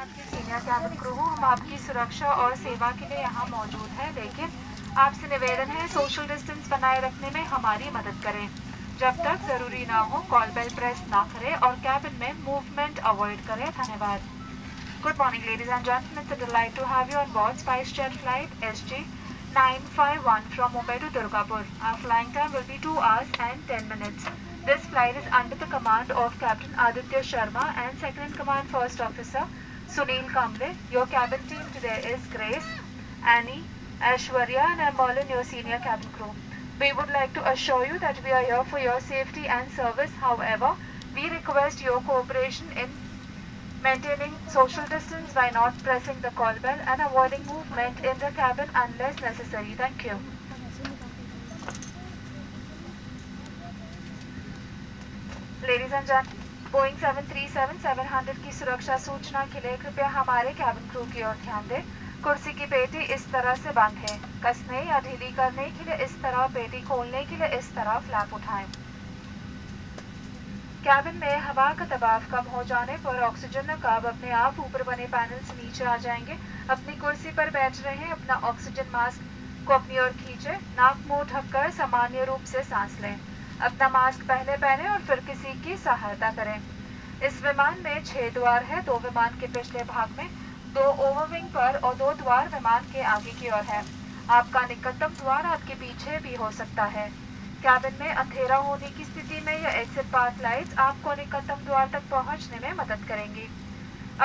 आपके senior cabin crew हूँ। हम आपकी सुरक्षा और सेवा के लिए यहाँ मौजूद हैं, लेकिन आपसे निवेदन है सोशल डिस्टेंस बनाए रखने में हमारी मदद करें। जब तक जरूरी ना हो कॉल बेल प्रेस ना करें और कैबिन में मूवमेंट अवॉइड करें। धन्यवाद। Good morning, ladies and gentlemen. It's a delight to have you on board SpiceJet flight SG951 from Mumbai to Durgapur. Our flying time will be 2 hours and 10 minutes. This flight is under the command of Captain Aditya Sharma and Second in Command First Officer Sunil Kamble. Your cabin team today is Grace, Annie, Aishwarya and I'm Merlin, your senior cabin crew. We would like to assure you that we are here for your safety and service. However, we request your cooperation in maintaining social distance by not pressing the call bell and avoiding movement in the cabin unless necessary. Thank you. Ladies and gentlemen, Boeing 737-700 की सुरक्षा सूचना के लिए कृपया हमारे cabin crew की ओर ध्यान दें। कुर्सी की पेटी इस तरह से बंद है। कसने या ढीली करने के लिए इस तरह, पेटी खोलने के लिए इस तरह फ्लैप उठाएं। कैबिन में हवा का दबाव कम हो जाने पर ऑक्सीजन नकाब अपने आप ऊपर बने पैनल से नीचे आ जाएंगे। अपनी कुर्सी पर बैठ रहे हैं, अपना ऑक्सीजन मास्क को अपनी ओर खींचे, नाक मुंह ढककर सामान्य रूप से सांस लें। अपना मास्क पहले पहने और फिर किसी की सहायता करें। इस विमान में 6 द्वार है। 2 विमान के पिछले भाग में, 2 ओवरविंग पर और 2 द्वार विमान के आगे की ओर है। आपका निकटतम द्वार आपके पीछे भी हो सकता है। कैबिन में अंधेरा होने की स्थिति में या एग्जिट पाथ लाइट्स आपको निकटतम द्वार तक पहुंचने में मदद करेंगी।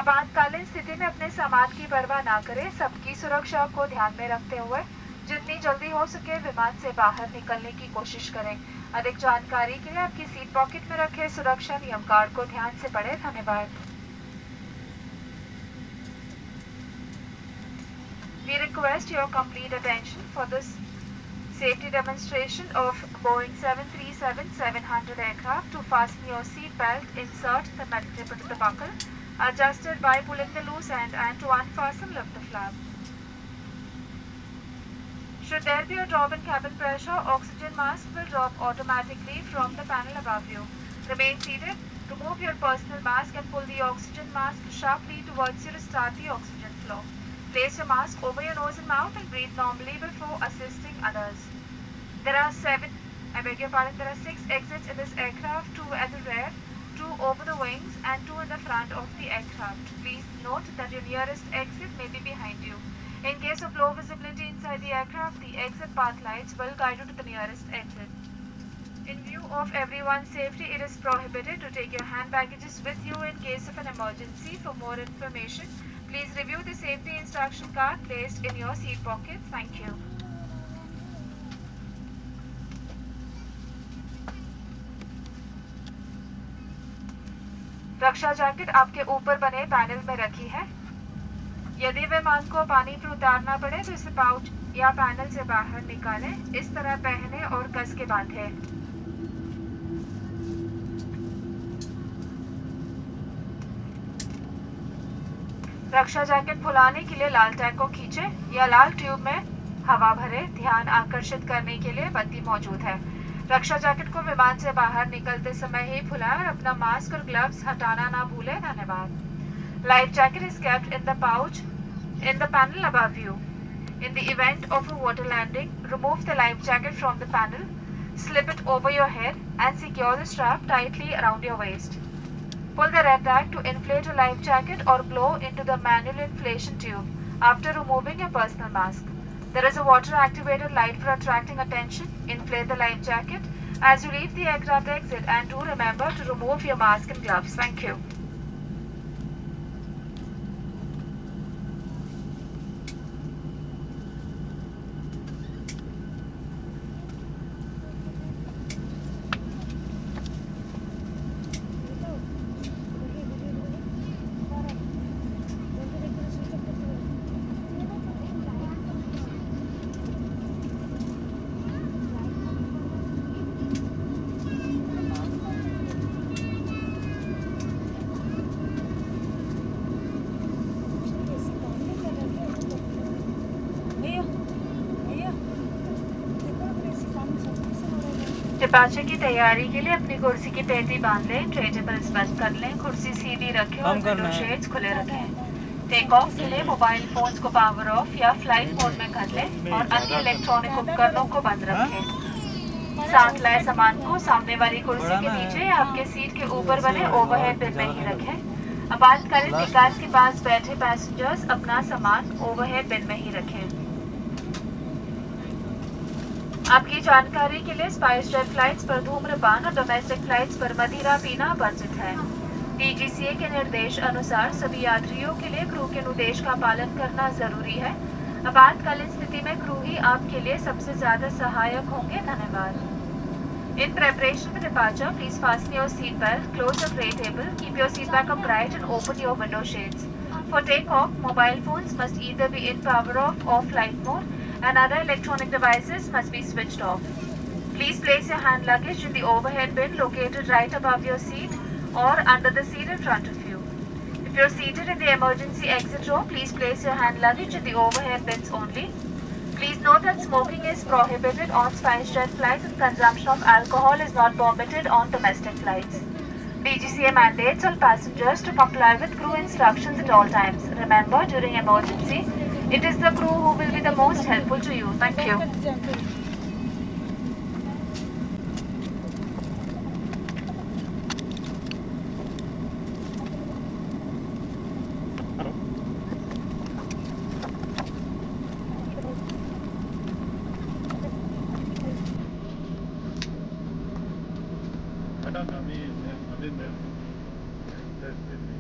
आपातकालीन स्थिति में अपने सामान की परवाह ना करें। सबकी सुरक्षा को ध्यान में रखते हुए जितनी जल्दी हो सके विमान से बाहर निकलने की कोशिश करें। अधिक जानकारी के लिए आपकी सीट पॉकेट में रखे सुरक्षा नियम कार्ड को ध्यान से पढ़ें। धन्यवाद। We request your complete attention for this safety demonstration of Boeing 737-700 aircraft. To fasten your seat belt, insert the metal clip into the buckle, adjusted by pulling the loose end, and to unfasten, lift the flap. Should there be a drop in cabin pressure, oxygen mask will drop automatically from the panel above you. Remain seated. Remove your personal mask and pull the oxygen mask sharply towards you to start the oxygen flow. Place your mask over your nose and mouth and breathe normally before assisting others. There are 6 exits in this aircraft, 2 at the rear, 2 over the wings and 2 in the front of the aircraft. Please note that your nearest exit may be behind you. In case of low visibility inside the aircraft, the exit path lights will guide you to the nearest exit. In view of everyone's safety, it is prohibited to take your hand baggages with you in case of an emergency. For more information, please review the safety instruction card placed in your seat pocket. Thank you. Raksha jacket आपके ऊपर बने panel में रखी है। यदि विमान को पानी पर उतारना पड़े तो इसे पाउच या पैनल से बाहर निकालें। इस तरह पहने और कस के बांधें। रक्षा जैकेट फुलाने के लिए लाल टैग को खींचें या लाल ट्यूब में हवा भरें। ध्यान आकर्षित करने के लिए बत्ती मौजूद है। रक्षा जैकेट को विमान से बाहर निकलते समय ही फुलाएं और अपना मास्क और ग्लव्स हटाना ना भूलें। धन्यवाद। Life jacket is kept in the pouch in the panel above you. In the event of a water landing, remove the life jacket from the panel, slip it over your head and secure the strap tightly around your waist. Pull the red tag to inflate your life jacket or blow into the manual inflation tube after removing your personal mask. There is a water-activated light for attracting attention. Inflate the life jacket as you leave the aircraft exit and do remember to remove your mask and gloves. Thank you. Departure की तैयारी के लिए अपनी कुर्सी की पेटी बांध लें। ट्रे टेबल्स बंद कर लें। कुर्सी सीधी रखें और विंडो शेड्स खुले रखें। टेक ऑफ के लिए मोबाइल फोन्स को पावर ऑफ या फ्लाइट मोड में कर लें और अन्य इलेक्ट्रॉनिक उपकरणों को बंद रखें। साथ लाए सामान को सामने वाली कुर्सी के नीचे या आपके सीट के ऊपर बने ओवरहेड बिन में ही रखें। आपातकालीन निकास के पास बैठे पैसेंजर्स अपना सामान ओवरहेड बिन में ही रखें। आपकी जानकारी के लिए स्पाइस जेट फ्लाइट्स पर धूम्रपान और डोमेस्टिक फ्लाइट्स पर मदिरा पीना वर्जित है। डीजीसीए के निर्देश अनुसार सभी यात्रियों के लिए क्रू के निर्देश का पालन करना जरूरी है। आपातकालीन स्थिति में क्रू ही आपके लिए सबसे ज्यादा सहायक होंगे। धन्यवाद। In preparation for departure, please fasten your seatbelt, close the tray table, keep your seat back upright and open your window shades. For takeoff, mobile phones must either be in power off or flight mode and other electronic devices must be switched off. Please place your hand luggage in the overhead bin located right above your seat or under the seat in front of you. If you're seated in the emergency exit row, please place your hand luggage in the overhead bins only. Please note that smoking is prohibited on SpiceJet flights and consumption of alcohol is not permitted on domestic flights. DGCA mandates all passengers to comply with crew instructions at all times. Remember, during emergency, it is the crew who will be the most helpful to you. Thank you. I've been there. That's been me.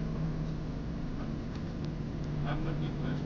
I'm looking for this.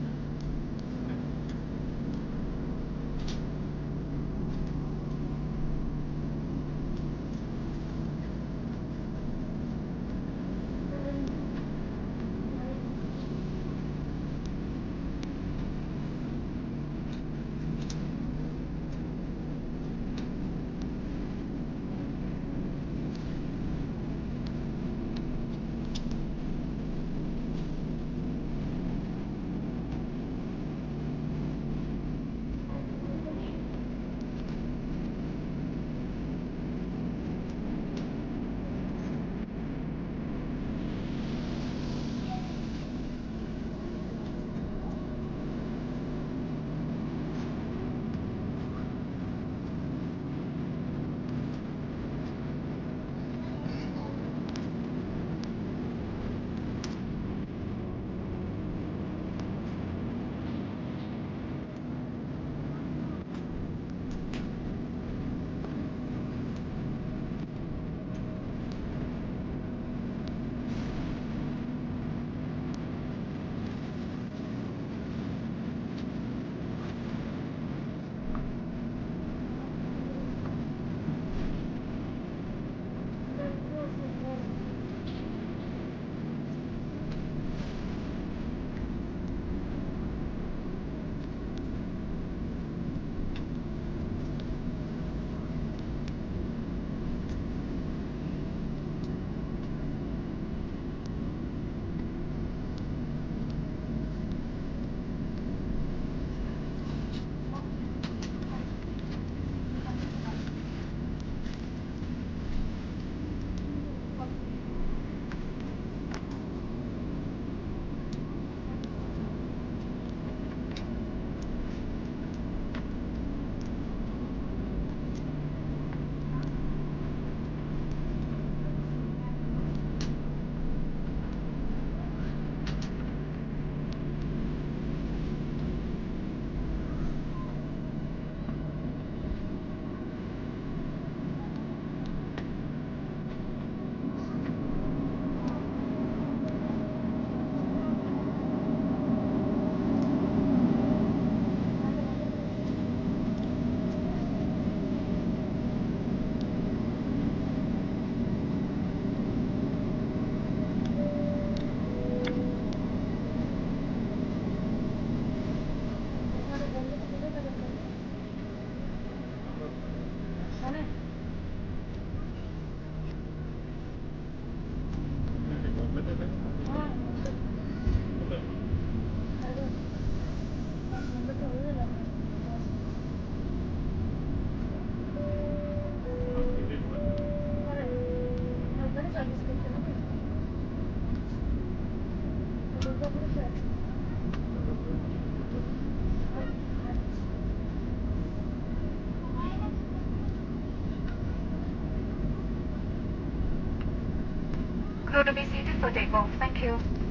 to be seated for takeoff. Thank you.